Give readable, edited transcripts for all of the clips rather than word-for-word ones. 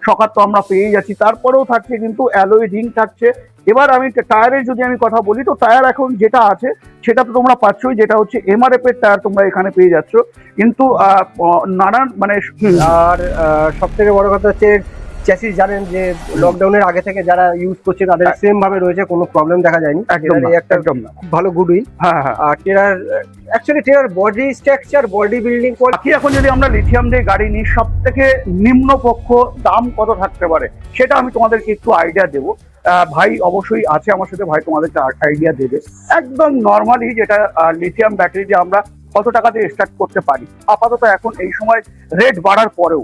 শকার তো আমরা পেয়ে যাচ্ছি, তারপরেও থাকছে কিন্তু অ্যালয় রিং থাকছে। এবার আমি টায়ারের যদি আমি কথা বলি, তো টায়ার এখন যেটা আছে সেটা তো তোমরা পাচ্ছই, যেটা হচ্ছে এমআরএফ এর টায়ার তোমরা এখানে পেয়ে যাচ্ছ। কিন্তু নানান মানে আর সব থেকে বড় কথা হচ্ছে চ্যাসিস, জানেন যে লকডাউনের আগে থেকে যারা ইউজ করছে তাদের সেম ভাবে রয়েছে, কোনো প্রবলেম দেখা যায়নি। একদম না। খুব ভালো গুড উইল। হ্যাঁ হ্যাঁ। আর terror actually terror body structure, body building বাকি এখন যদি আমরা লিথিয়াম দিয়ে গাড়ি নিই, সব থেকে নিম্নপক্ষ দাম কত থাকতে পারে সেটা আমি তোমাদেরকে একটু আইডিয়া দেবো। ভাই অবশ্যই আছে আমার সাথে, ভাই তোমাদেরকে আইডিয়া দেবে। একদম নর্মালি যেটা লিথিয়াম ব্যাটারি দিয়ে আমরা কত টাকা দিয়ে স্টার্ট করতে পারি আপাতত এখন এই সময় রেট বাড়ার পরেও।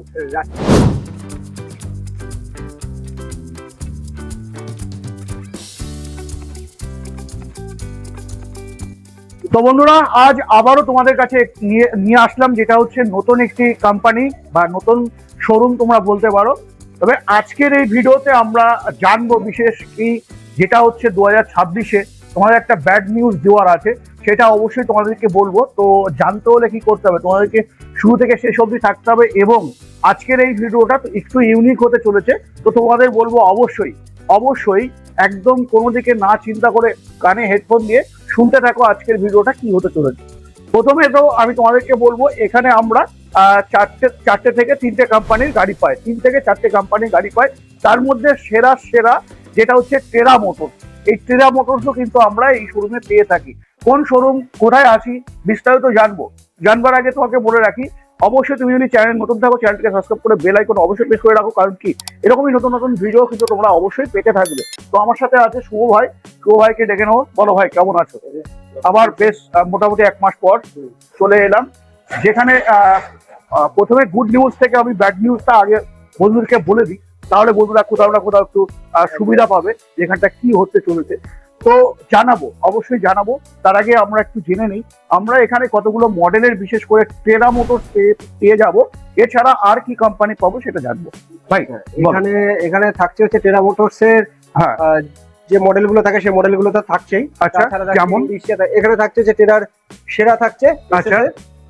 তো বন্ধুরা, আজ আবারও তোমাদের কাছে নিয়ে আসলাম যেটা হচ্ছে নতুন একটি কোম্পানি বা নতুন শোরুম তোমরা বলতে পারো। তবে আজকের এই ভিডিওতে আমরা জানবো বিশেষ কি, যেটা হচ্ছে 2026-এ তোমাদের একটা ব্যাড নিউজ দেওয়ার আছে, সেটা অবশ্যই তোমাদেরকে বলবো। তো জানতে হলে কি করতে হবে, তোমাদেরকে শুরু থেকে শেষ অবধি থাকতে হবে। এবং আজকের এই ভিডিওটা একটু ইউনিক হতে চলেছে, তো তোমাদের বলবো অবশ্যই অবশ্যই একদম কোনো দিকে না চিন্তা করে কানে হেডফোন দিয়ে শুনতে থাকো আজকের ভিডিওটা কি হতে চলেছে। প্রথমে তো আমি তোমাদেরকে বলবো, এখানে আমরা চারটে থেকে তিনটে কোম্পানির গাড়ি পাই, 3 থেকে 4টে কোম্পানির গাড়ি পাই। তার মধ্যে সেরা যেটা হচ্ছে টেরা মোটরস। এই টেরা মোটরসও কিন্তু আমরা এই শোরুমে পেয়ে থাকি। কোন শোরুম, কোথায় আছি, বিস্তারিত জানবার আগে তোমাকে বলে রাখি, অবশ্যই তুমি যদি চ্যানেল নতুন থাকো চ্যানেলটিকে সাবস্ক্রাইব করে বেল আইকন অবশ্যই প্রেস করে রাখো, কারণ কি এরকমই নতুন নতুন ভিডিও কিন্তু তোমরা অবশ্যই পেতে থাকবে। তো আমার সাথে আছে শুভ ভাই। শুভ ভাইকে ডেকে নেবো। বলো ভাই, কেমন আছো? আবার বেশ মোটামুটি 1 মাস পর চলে এলাম, যেখানে প্রথমে গুড নিউজ থেকে আমি ব্যাড নিউজটা আগে বন্ধুদেরকে বলে দিই, তাহলে বন্ধুরা কোথাও না কোথাও একটু সুবিধা পাবে যেখানটা কি হতে চলেছে। তো জানাবো, অবশ্যই জানাবো। তার আগে আমরা একটু জেনে নিই আমরা এখানে কতগুলো মডেলের বিশেষ করে টেরা মোটরস পেয়ে যাবো, এছাড়া আর কি কোম্পানি পাবো সেটা জানবো। ভাই এখানে থাকছে হচ্ছে টেরা মোটরস এর যে মডেলগুলো থাকে সেই মডেলগুলো তো থাকছেই। আচ্ছা, যেমন এখানে থাকছে যে টেরার সেরা থাকছে। আচ্ছা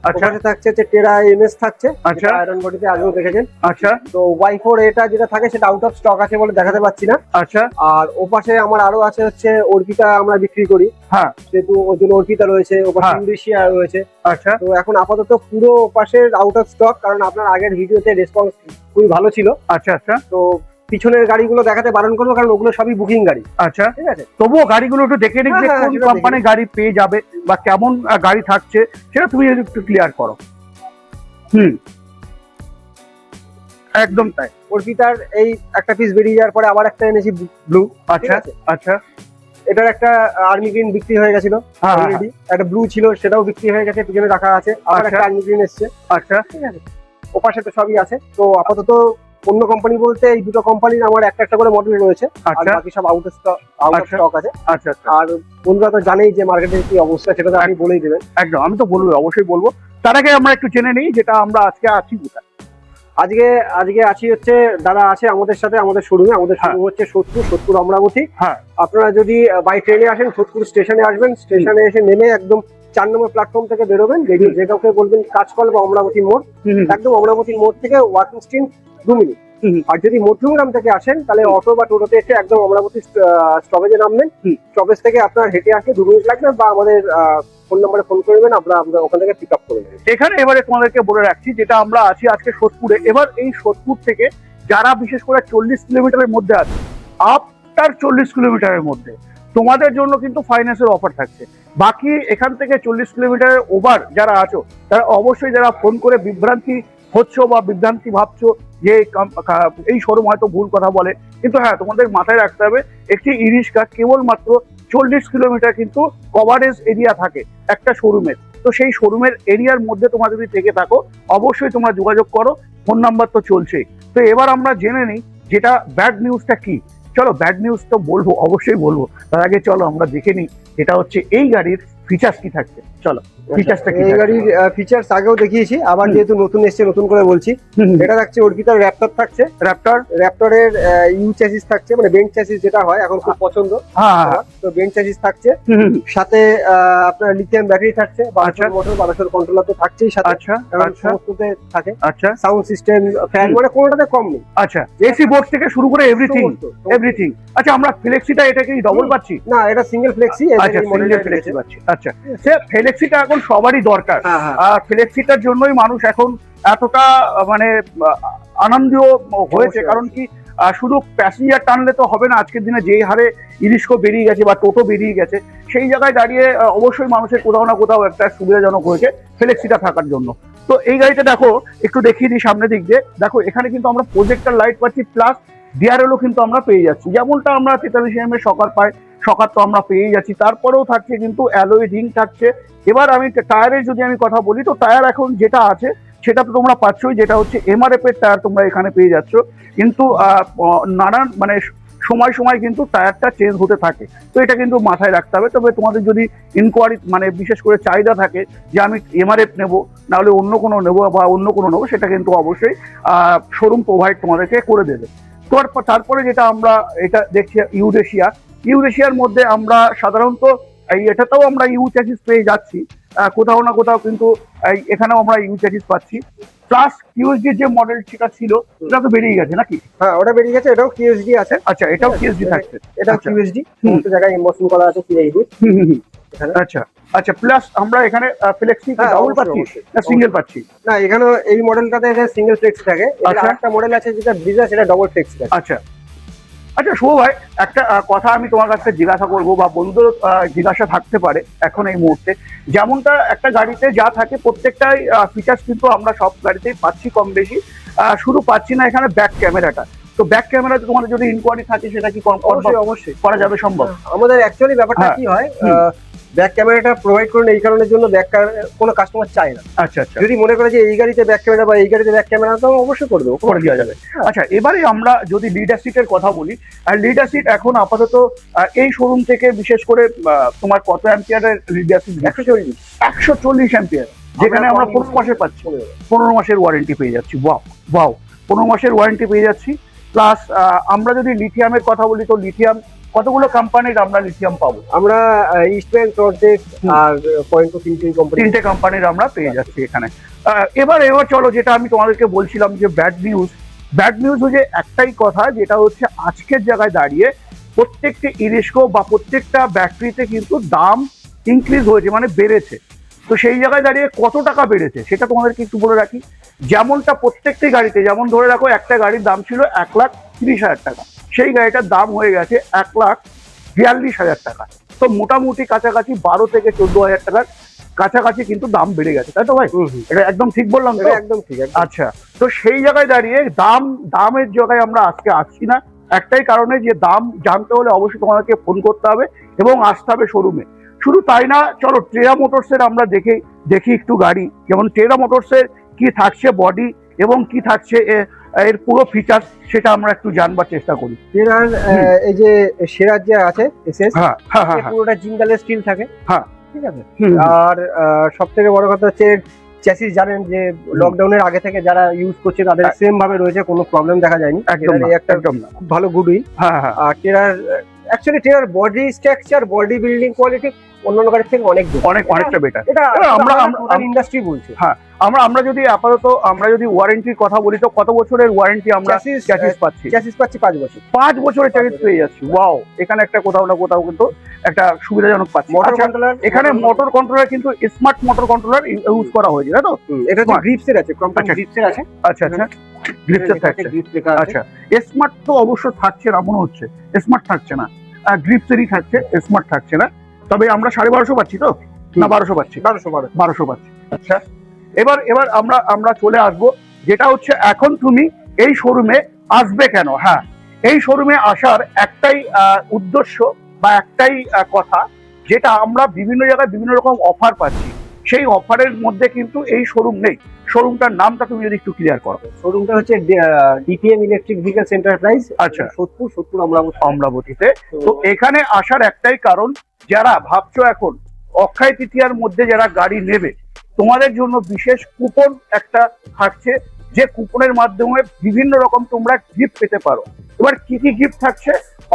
আচ্ছা, থাকছে যে টেরা এমএস থাকছে। আচ্ছা, আয়রন বডিতে আগেও দেখেছেন। আচ্ছা, তো Y4 এটা যেটা থাকে সেটা আউট অফ স্টক আছে বলে দেখাতে পাচ্ছি না। আচ্ছা। আর ওপাশে আমার আরো আছে হচ্ছে অর্পিতা, আমরা বিক্রি করি। হ্যাঁ, যেহেতু ওর জন্য অর্পিতা রয়েছে, ওপাশে ইন্ডোনেশিয়া রয়েছে। আচ্ছা। তো এখন আপাতত পুরো ওপাশের আউট অফ স্টক, কারণ আপনার আগের ভিডিওতে রেসপন্স খুবই ভালো ছিল। আচ্ছা আচ্ছা। তো পিছনের গাড়িগুলো দেখাতে বারণ করবো, কারণ ওগুলো সবই বুকিং গাড়ি। আচ্ছা, ঠিক আছে। তবুও গাড়িগুলো একটু দেখে নিক যে কোন কোম্পানির গাড়ি পেয়ে যাবে বা কেমন গাড়ি থাকছে, সেটা তুমি একটু ক্লিয়ার করো। একদম তাই। অর্পিতার এই একটা পিস বেরিয়ে যাওয়ার পরে আবার একটা এনেছি ব্লু। আচ্ছা আচ্ছা। এটার একটা আর্মি গ্রিন বিক্রি হয়ে গেছিল অলরেডি, একটা ব্লু ছিল সেটাও বিক্রি হয়ে গেছে, পিছনে রাখা আছে। আবার একটা আর্মি গ্রিন এসছে। আচ্ছা, ঠিক আছে। ওপাশে তো সবই আছে। তো আপাতত অন্য কোম্পানি বলতে এই দুটো কোম্পানির আমার একটা করে মডেল রয়েছে, আর বাকি সব আউট অফ স্টক আছে। আচ্ছা। আর বন্ধুরা তো জানেই যে মার্কেটের কি অবস্থা, সেটা তো আপনি বলেই দেবেন। একদম, আমি তো বলবো, অবশ্যই বলবো। তার আগে আমরা একটু জেনে নিই যেটা আমরা আজকে আছি কোথায়। আজকে আছি হচ্ছে দাদা আছে আমাদের সাথে আমাদের শোরুমে। আমাদের শোরুম হচ্ছে সোদপুর অমরাবতী। হ্যাঁ, আপনারা যদি বাই ট্রেনে আসেন সোদপুর স্টেশনে আসবেন, স্টেশনে এসে নেমে একদম 4 নম্বর প্ল্যাটফর্ম থেকে বেরোবেন, বেরিয়ে যে কাউকে বলবেন কাঁচকল বা অমরাবতী মোড়, একদম অমরাবতী মোড় থেকে ওয়াকিং স্ট্রিট 2 মিনিট। আর যদি মধ্যমগ্রাম থেকে আসেন তাহলে অটো বা টোটোতে এসে একদম অমরাবতী স্টপেজে নামবেন। স্টপেজ থেকে আপনার হেঁটে আসতে 2 মিনিট লাগবে, বা আমাদের ফোন নাম্বারে ফোন করবেন, আমরা ওখান থেকে পিক আপ করে নেবেন। এখানে এবারে তোমাদেরকে বলে রাখছি, যেটা আমরা আছি আজকে সোদপুরে। এবার এই সোদপুর থেকে যারা বিশেষ করে 40 কিলোমিটারের মধ্যে আছে, আফটার 40 কিলোমিটারের মধ্যে তোমাদের জন্য কিন্তু ফাইন্যান্সের অফার থাকছে। বাকি এখান থেকে 40 কিলোমিটারের ওভার যারা আছো, তারা অবশ্যই যারা ফোন করে বিভ্রান্তি হচ্ছ বা বিভ্রান্তি ভাবছো যে এই শোরুম হয়তো ভুল কথা বলে, কিন্তু হ্যাঁ, তোমাদের মাথায় রাখতে হবে একটি ই রিক্সা কেবলমাত্র 40 কিলোমিটার কিন্তু কভারেজ এরিয়া থাকে একটা শোরুমের। তো সেই শোরুমের এরিয়ার মধ্যে তোমরা যদি থেকে থাকো, অবশ্যই তোমরা যোগাযোগ করো, ফোন নাম্বার তো চলছেই। তো এবার আমরা জেনে নিই যেটা ব্যাড নিউজটা কি। চলো, ব্যাড নিউজ তো বলবো, অবশ্যই বলবো। তার আগে চলো আমরা দেখে নিই এটা হচ্ছে এই গাড়ির ফিচার্স কি থাকছে। চলো ফিচার্সটা কি এই গাড়ির ফিচার্স আগেও দেখিয়েছি, আবার হুম। যেহেতু নতুন এসছে নতুন করে বলছি। এটা থাকছে অর্বিটার র্যাপটর থাকছে, র্যাপটর। র্যাপটরের ইউ চ্যাসিস থাকছে, মানে বেঞ্চ চ্যাসিস যেটা হয় এখন খুব পছন্দ, হ্যাঁ হ্যাঁ তো বেঞ্চ চ্যাসিস থাকছে। হুম, সাথে আপনার লিথিয়াম ব্যাটারি থাকছে, আচ্ছা। 1200 মোটর, 1200 কন্ট্রোলার তো থাকছেই সাথে, আচ্ছা কারণ আচ্ছা সমস্ততে থাকে। আচ্ছা সাউন্ড সিস্টেম, ফ্যান, হুম। মানে কোনোটাতে কম নেই। আচ্ছা এসি বোর্ড থেকে শুরু করে এভরিথিং সমস্ত। এভরিথিং। আচ্ছা আমরা ফ্লেক্সিটা এটা কি ডবল পাচ্ছি? না, এটা সিঙ্গেল ফ্লেক্সি, আচ্ছা সিঙ্গেল ফ্লেক্সি পাচ্ছি। আচ্ছা সে ফ্লেক্সিটা এখন সবারই দরকার, হ্যাঁ হ্যাঁ আর ফ্লেক্সিটার জন্যই মানুষ এখন এতটা মানে আনন্দীয় হয়েছে। অবশ্যই। কারণ কি শুধু প্যাসেঞ্জার টানলে তো হবে না, আজকের দিনে যেই হারে ইরিস্কো বেরিয়ে গেছে বা টোটো বেরিয়ে গেছে, সেই জায়গায় দাঁড়িয়ে অবশ্যই মানুষের কোথাও না কোথাও একটা সুবিধাজনক হয়েছে ফ্লেক্সিটা থাকার জন্য। তো এই গাড়িটা দেখো, একটু দেখিয়ে দিই সামনের দিক দিয়ে। দেখো এখানে কিন্তু আমরা প্রজেক্টর লাইট পাচ্ছি, প্লাস ডিআরএলও কিন্তু আমরা পেয়ে যাচ্ছি, যেমনটা আমরা 43 mm সকার পাই, সকার তো আমরা পেয়ে যাচ্ছি। তারপরেও থাকছে কিন্তু অ্যালয় রিং থাকছে। এবার আমি টায়ারের যদি আমি কথা বলি, তো টায়ার এখন যেটা আছে সেটা তো তোমরা পাচ্ছই, যেটা হচ্ছে এমআরএফ এর টায়ার তোমরা এখানে পেয়ে যাচ্ছ। কিন্তু নানান মানে সময় সময় কিন্তু টায়ারটা চেঞ্জ হতে থাকে, তো এটা কিন্তু মাথায় রাখতে হবে। তবে তোমাদের যদি ইনকোয়ারি মানে বিশেষ করে চাহিদা থাকে যে আমি এমআরএফ নেবো, না হলে অন্য কোনো নেবো বা অন্য কোনো নেবো, সেটা কিন্তু অবশ্যই শোরুম প্রোভাইড তোমাদেরকে করে দেবে। তারপরে যেটা আমরা এটা দেখছি ইউরেশিয়ার মধ্যে আমরা সাধারণত এটাতেও আমরা ইউ চ্যাসিস পেয়ে যাচ্ছি, কোথাও না কোথাও কিন্তু এখানেও আমরা ইউ চ্যাসিস পাচ্ছি। প্লাস কিউএসডি যে মডেল সেটা ছিল সেটা তো বেরিয়ে গেছে নাকি? হ্যাঁ, ওটা বেরিয়ে গেছে, এটাও কিউএসডি আছে। আচ্ছা এটাও কিউএসডি থাকছে। এটা আচ্ছা। কিউএসডি, সমস্ত জায়গায় ইমোশন করা আছে কিউএসডি এখানে। আচ্ছা আচ্ছা, প্লাস আমরা এখানে ফ্লেক্সি হ্যাঁ, ডাবল অবশ্যই, পাচ্ছি অবশ্যই। না সিঙ্গেল পাচ্ছি? না, এখানে এই মডেলটাতে সিঙ্গেল ফ্লেক্সি থাকে। আচ্ছা। একটা মডেল আছে যেটা ব্রিজা, সেটা ডবল ফ্লেক্সি থাকে। আচ্ছা আচ্ছা শুভ ভাই, একটা কথা আমি তোমার কাছে জিজ্ঞাসা করবো, বা বন্ধুদের জিজ্ঞাসা থাকতে পারে এখন এই মুহূর্তে। যেমনটা একটা গাড়িতে যা থাকে প্রত্যেকটাই ফিচার্স কিন্তু আমরা সব গাড়িতেই পাচ্ছি কম বেশি, শুধু পাচ্ছি না এখানে ব্যাক ক্যামেরাটা। তো ব্যাক ক্যামেরাতে তোমাদের যদি ইনকোয়ারি থাকে সেটা কি অবশ্যই অবশ্যই করা যাবে সম্ভব? আমাদের অ্যাকচুয়ালি ব্যাপারটা হ্যাঁ। কি হয়, ব্যাক ক্যামেরাটা প্রোভাইড করেন এই কারণের জন্য, কোনো কাস্টমার চায় না। আচ্ছা আচ্ছা, যদি মনে করে যে এই গাড়িতে ব্যাক ক্যামেরা বা এই গাড়িতে ব্যাক ক্যামেরা, তো অবশ্যই করবে, করে দেওয়া যাবে। আচ্ছা এবারে আমরা যদি লিডার সিটের কথা বলি, আর লিডার সিট এখন আপাতত এই শোরুম থেকে বিশেষ করে তোমার কত অ্যাম্পিয়ারের লিডার সিট? 140 অ্যাম্পিয়ার, যেখানে আমরা 15 মাসে পাচ্ছি, 15 মাসের ওয়ারেন্টি পেয়ে যাচ্ছি। ওয়াও ওয়াও, 15 মাসের ওয়ারেন্টি পেয়ে যাচ্ছি। প্লাস আমরা যদি লিথিয়ামের কথা বলি, তো লিথিয়াম কতগুলো কোম্পানির আমরা লিথিয়াম পাবো? আমরা ইস্টব্যাংক, টর্টেক আর পয়েন্ট টু কোম্পানি, 3টে কোম্পানির আমরা পেয়ে যাচ্ছি এখানে। এবার চলো, যেটা আমি তোমাদেরকে বলছিলাম যে ব্যাড নিউজ হচ্ছে একটাই কথা, যেটা হচ্ছে আজকের জায়গায় দাঁড়িয়ে প্রত্যেকটা ইরিস্কো বা প্রত্যেকটা ব্যাটারিতে কিন্তু দাম ইনক্রিজ হয়েছে, মানে বেড়েছে। তো সেই জায়গায় দাঁড়িয়ে কত টাকা বেড়েছে সেটা তোমাদেরকে একটু বলে রাখি। যেমনটা প্রত্যেকটি গাড়িতে, যেমন ধরে রাখো একটা গাড়ির দাম ছিল 1,30,000 টাকা, সেই গাড়িটার দাম হয়ে গেছে 1,42,000 টাকা। তো মোটামুটি কাছাকাছি 12 থেকে 14,000 টাকার কাছাকাছি কিন্তু দাম বেড়ে গেছে, তাই তো ভাই? এটা একদম ঠিক বললাম তো? একদম ঠিক। আচ্ছা, তো সেই জায়গায় দাঁড়িয়ে দামের জায়গায় আমরা আজকে আসছি না, একটাই কারণে যে দাম জানতে হলে অবশ্যই তোমাদেরকে ফোন করতে হবে এবং আসতে হবে শোরুমে। শুধু তাই না, চলো টেরা মোটরসের আমরা দেখি একটু গাড়ি, যেমন টেরা মোটরসের কি থাকছে বডি এবং কি থাকছে এর পুরো ফিচার্স, সেটা আমরা একটু জানবার চেষ্টা করি। এর এই যে সেরার যে আছে এসএস, হ্যাঁ হ্যাঁ হ্যাঁ, পুরোটা জিঙ্গালের স্টিল থাকে। হ্যাঁ। ঠিক আছে। আর সব থেকে বড় কথা হচ্ছে চ্যাসিস, জানেন যে লকডাউনের আগে থেকে যারা ইউজ করছে তাদের সেম ভাবে রয়েছে, কোনো প্রবলেম দেখা যায়নি। একদম না, একটা একদম না। খুব ভালো গুড উইল। হ্যাঁ হ্যাঁ, আর টেরার body structure, body building quality অন্যান্য গাড়ির থেকে অনেকটা বেটার। এটা আমরা ইন্ডাস্ট্রি বলছে। হ্যাঁ, আমরা যদি আপাতত আমরা যদি ওয়ারেন্টির কথা বলি, তো কত বছরের ওয়ারেন্টি আমরা চ্যাসিস পাচ্ছি? চ্যাসিস পাচ্ছি 5 বছর। 5 বছরের চ্যাসিস পেয়ে যাচ্ছি। ওয়াও, এখানে একটা কোথাও না কোথাও কিন্তু একটা সুবিধাজনক পাচ্ছি। মোটর আচ্ছা, কন্ট্রোলার, এখানে মোটর কন্ট্রোলার কিন্তু স্মার্ট মোটর কন্ট্রোলার ইউজ করা হয়েছে, তাই তো? এটা তো গ্রিপসের আছে, কোম্পানি গ্রিপসের আছে। আচ্ছা আচ্ছা, গ্রিপসের থাকছে। আচ্ছা, স্মার্ট তো অবশ্য থাকছে না, মনে হচ্ছে স্মার্ট থাকছে না, গ্রিপসেরই থাকছে, স্মার্ট থাকছে না। তবে আমরা 1250 পাচ্ছি তো, না 1200 পাচ্ছি? 1200 পাচ্ছি। আচ্ছা, এবার আমরা চলে আসবো, যেটা হচ্ছে এখন তুমি এই শোরুমে আসবে কেন। হ্যাঁ, এই শোরুমে আসার একটাই উদ্দেশ্য বা একটাই কথা, যেটা আমরা বিভিন্ন জায়গায় বিভিন্ন রকম অফার পাচ্ছি, সেই অফারের মধ্যে কিন্তু এই শোরুম নেই। শোরুমটার নামটা তুমি যদি একটু ক্লিয়ার করো। শোরুমটা হচ্ছে ডিপিএম ইলেকট্রিক ভেহিকলস এন্টারপ্রাইজ। আচ্ছা, সোদপুর অমরাবতীতে। তো এখানে আসার একটাই কারণ, যারা ভাবছো এখন অক্ষয় তৃতীয়ার মধ্যে যারা গাড়ি নেবে তোমাদের জন্য বিশেষ কুপন একটা থাকছে, যে কুপনের মাধ্যমে বিভিন্ন রকম তোমরা গিফট পেতে পারো। এবার কি কি গিফট থাকছে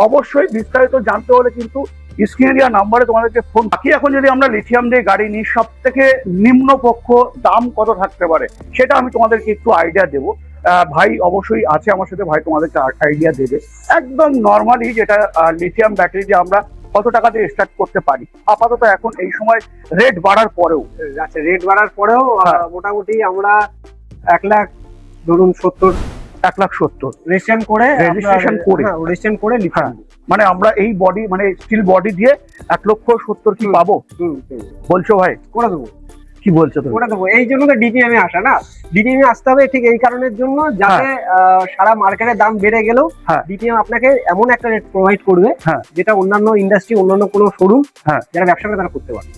অবশ্যই বিস্তারিত জানতে হলে কিন্তু স্ক্রিনে দেওয়া নাম্বারে তোমাদেরকে ফোন। বাকি এখন যদি আমরা লিথিয়াম দিয়ে গাড়ি নিই, সব থেকে নিম্নপক্ষ দাম কত থাকতে পারে সেটা আমি তোমাদেরকে একটু আইডিয়া দেবো। ভাই অবশ্যই আছে আমার সাথে, ভাই তোমাদেরকে আইডিয়া দেবে একদম নর্মালি, যেটা লিথিয়াম ব্যাটারি দিয়ে আমরা কত টাকা দিয়ে স্টার্ট করতে পারি আপাতত এখন এই সময় রেট বাড়ার পরেও। আচ্ছা, রেট বাড়ার পরেও মোটামুটি আমরা 1,00,000 ধরুন 70, 1,70,000 রেজিস্ট্রেশন করে রেজিস্ট্রেশন করে লিথিয়াম, মানে আমরা এই বডি মানে স্টিল বডি দিয়ে 1,70,000 কি পাবো বলছো ভাই? করে দেবো। কি বলছো তুমি? করে দেবো, এই জন্য তো ডিপিএম এ আসা না। ডিপিএম এ আসতে হবে ঠিক এই কারণের জন্য, যাতে সারা মার্কেটের দাম বেড়ে গেলেও ডিপিএম আপনাকে এমন একটা রেট প্রোভাইড করবে যেটা অন্যান্য ইন্ডাস্ট্রি, অন্যান্য কোনো শোরুম যারা ব্যবসা করে তারা করতে পারে।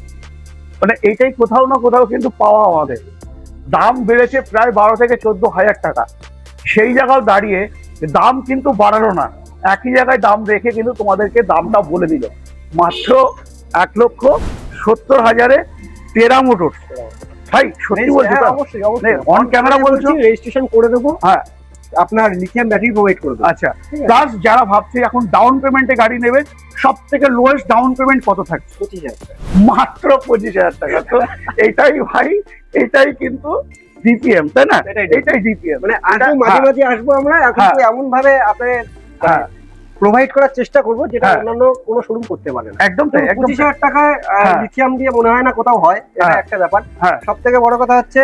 মানে এইটাই কোথাও না কোথাও কিন্তু পাওয়া আমাদের। দাম বেড়েছে প্রায় 12 থেকে 14,000 টাকা, সেই জায়গায় দাঁড়িয়ে দাম কিন্তু বাড়ালো না, একই জায়গায় দাম রেখে কিন্তু তোমাদেরকে দামটা বলে দিল মাত্র 1,70,000-এ টেরা মোটরস। ভাই সত্যি বলছো? অবশ্যই অবশ্যই অন ক্যামেরা বলছো, রেজিস্ট্রেশন করে দেবো, আপনার লিথিয়াম ব্যাটারি প্রোভাইড করে দেবো। আচ্ছা, প্লাস যারা ভাবছে এখন ডাউন পেমেন্টে গাড়ি নেবে, সব থেকে লোয়েস্ট ডাউন পেমেন্ট কত থাকছে? 25,000 টাকা, মাত্র 25,000 টাকা। তো এটাই ভাই, এটাই কিন্তু ডিপিএম, তাই না? এটাই ডিপিএম। মানে আসবো, মাঝে মাঝে আসবো আমরা, এখন এমন ভাবে আপনাদের প্রোভাইড করার চেষ্টা করবো যেটা অন্যান্য কোনো শোরুম করতে পারে না। একদম তাই। 25,000 টাকায় লিথিয়াম দিয়ে মনে হয় না কোথাও হয়, এটা একটা ব্যাপার। সব থেকে বড় কথা হচ্ছে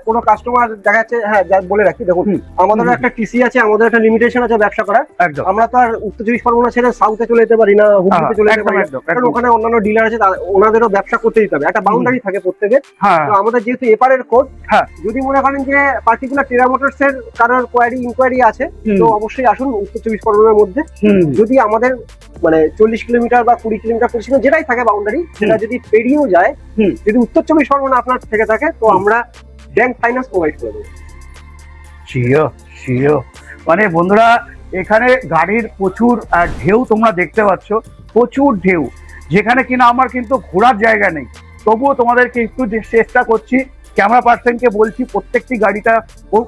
কোনো কাস্টমার দেখা যাচ্ছে, বলে রাখি দেখুন, আমাদের একটা টিসি আছে, আমাদের একটা লিমিটেশন আছে ব্যবসা করার। আমরা তো আর উত্তর 24 পরগনা ছেড়ে সাউথে চলে যেতে পারি না, হুগলিতে চলে যেতে পারি না, কারণ ওখানে অন্যান্য ডিলার আছে, ওনাদেরও ব্যবসা করতে দিতে হবে, একটা বাউন্ডারি থাকে প্রত্যেকের। তো আমাদের যেহেতু এপারের কোড, যদি মনে করেন যে পার্টিকুলার টেরা মোটরস এর কারোর ইনকোয়ারি আছে, তো অবশ্যই আসুন উত্তর 24 পরগনার মধ্যে। যদি আমাদের মানে 40 কিলোমিটার বা 20 কিলোমিটার 25 কিলোমিটার যেটাই থাকে বাউন্ডারি, সেটা যদি পেরিয়েও যায়, যদি উত্তর 24 পরগনা আপনার থেকে থাকে, তো আমরা ব্যাংক ফাইন্যান্স প্রোভাইড করে দেবো। মানে বন্ধুরা, এখানে গাড়ির প্রচুর ঢেউ তোমরা দেখতে পাচ্ছ, প্রচুর ঢেউ, যেখানে কিনা আমার কিন্তু ঘোরার জায়গা নেই, তবুও তোমাদেরকে একটু চেষ্টা করছি, ক্যামেরা পার্সনকে বলছি প্রত্যেকটি গাড়িটা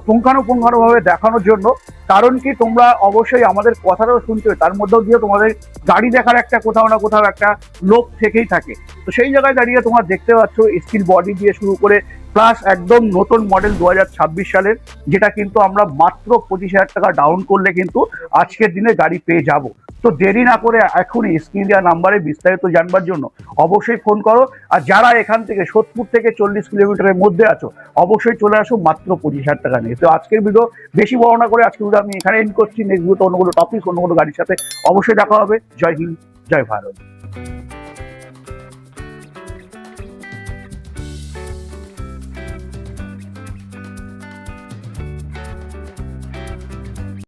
পুঙ্খানুপুঙ্খানুভাবে দেখানোর জন্য। কারণ কি, তোমরা অবশ্যই আমাদের কথাটাও শুনছো, তার মধ্যেও দিয়ে তোমাদের গাড়ি দেখার একটা কোথাও না কোথাও একটা লোভ থেকেই থাকে। তো সেই জায়গায় দাঁড়িয়ে তোমরা দেখতে পাচ্ছ স্টিল বডি দিয়ে শুরু করে প্লাস একদম নতুন মডেল 2026 সালের, যেটা কিন্তু আমরা মাত্র 25,000 টাকা ডাউন করলে কিন্তু আজকের দিনে গাড়ি পেয়ে যাব। তো দেরি না করে এখনই স্ক্রিন দেওয়া নাম্বারে বিস্তারিত জানবার জন্য অবশ্যই ফোন করো। আর যারা এখান থেকে সোদপুর থেকে 40 কিলোমিটারের মধ্যে আছো, অবশ্যই চলে আসো মাত্র 25,000 টাকা নিয়ে। তো আজকের ভিডিও বেশি বড় না করে আজকের ভিডিও আমি এখানে এন্ড করছি। নেক্সট ভিডিওতে অন্য কোনো টপিক, অন্য কোনো গাড়ির সাথে অবশ্যই দেখা হবে। জয় হিন্দ, জয় ভারত।